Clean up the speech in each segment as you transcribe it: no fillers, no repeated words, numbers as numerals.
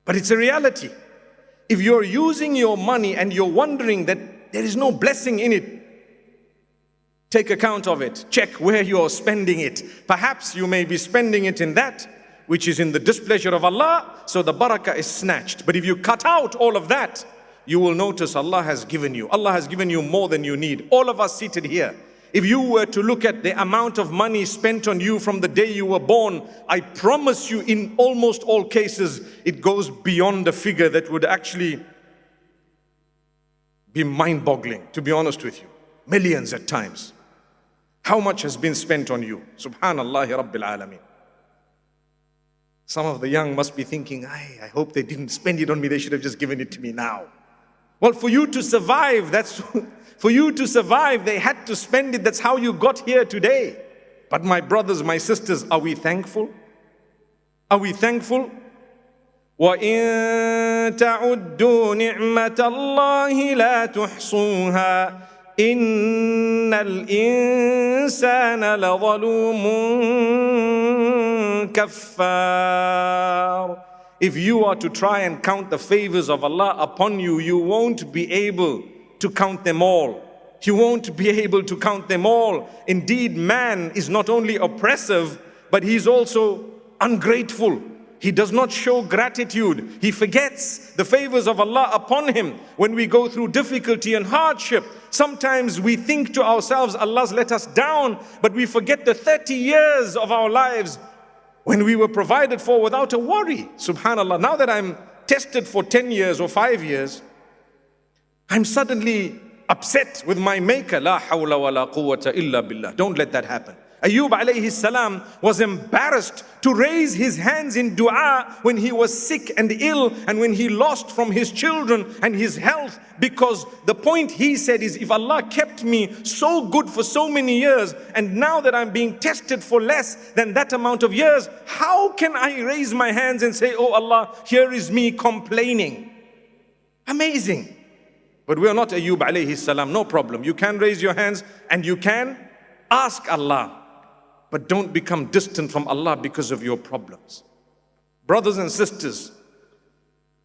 But it's a reality. If you're using your money and you're wondering that there is no blessing in it, take account of it. Check where you're spending it. Perhaps you may be spending it in that which is in the displeasure of Allah, so the barakah is snatched. But if you cut out all of that, you will notice Allah has given you. Allah has given you more than you need. All of us seated here, if you were to look at the amount of money spent on you from the day you were born, I promise you in almost all cases, it goes beyond a figure that would actually be mind-boggling, to be honest with you. Millions at times. How much has been spent on you? Subhanallah Rabbil Alameen. Some of the young must be thinking, I hope they didn't spend it on me, they should have just given it to me now. Well, for you to survive, they had to spend it. That's how you got here today. But my brothers, my sisters, are we thankful? Are we thankful? وَإِن تَعُدُّوا نِعْمَةَ اللَّهِ لَا تُحْصُوهَا إِنَّ الْإِنسَانَ لَظَلُومٌ كَفَّارٌ. If you are to try and count the favors of Allah upon you, you won't be able to count them all. You won't be able to count them all. Indeed, man is not only oppressive, but he's also ungrateful. He does not show gratitude. He forgets the favors of Allah upon him. When we go through difficulty and hardship, sometimes we think to ourselves, Allah's let us down, but we forget the 30 years of our lives when we were provided for without a worry. Subhanallah, now that I'm tested for 10 years or 5 years, I'm suddenly upset with my maker. La hawla wa la quwwata illa billah. Don't let that happen. Ayub alayhi salam was embarrassed to raise his hands in dua when he was sick and ill and when he lost from his children and his health, because the point he said is, if Allah kept me so good for so many years and now that I'm being tested for less than that amount of years, how can I raise my hands and say, oh Allah, here is me complaining? Amazing. But we are not Ayub alayhi salam, no problem. You can raise your hands and you can ask Allah. But don't become distant from Allah because of your problems. Brothers and sisters,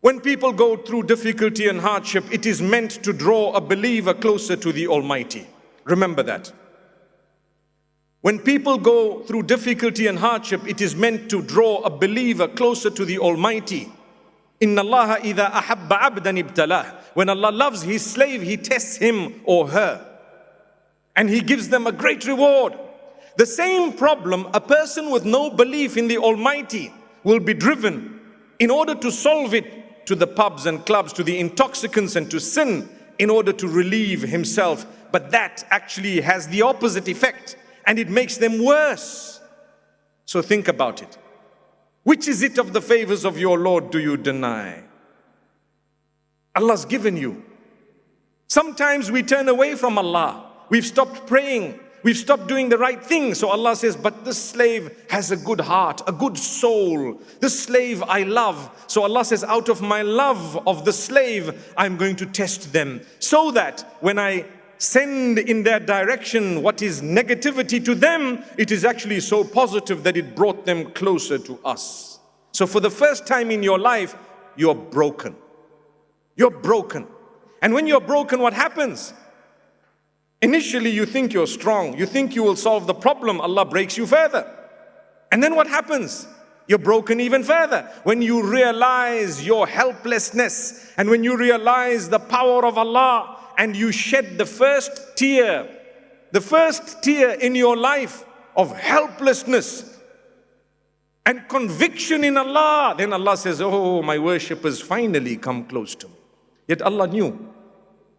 when people go through difficulty and hardship, it is meant to draw a believer closer to the Almighty. Remember that. When people go through difficulty and hardship, it is meant to draw a believer closer to the Almighty. Inna Allah idha ahabba abdan ibtalah. When Allah loves His slave, He tests him or her. And He gives them a great reward. The same problem, a person with no belief in the Almighty will be driven in order to solve it to the pubs and clubs, to the intoxicants and to sin in order to relieve himself. But that actually has the opposite effect and it makes them worse. So think about it. Which is it of the favors of your Lord do you deny? Allah's given you. Sometimes we turn away from Allah. We've stopped praying. We've stopped doing the right thing. So Allah says, but this slave has a good heart, a good soul. This slave I love. So Allah says, out of my love of the slave, I'm going to test them. So that when I send in their direction what is negativity to them, it is actually so positive that it brought them closer to us. So for the first time in your life, you're broken. You're broken. And when you're broken, what happens? Initially, you think you're strong. You think you will solve the problem. Allah breaks you further. And then what happens? You're broken even further. When you realize your helplessness and when you realize the power of Allah and you shed the first tear in your life of helplessness and conviction in Allah, then Allah says, oh, my worshippers finally come close to me. Yet Allah knew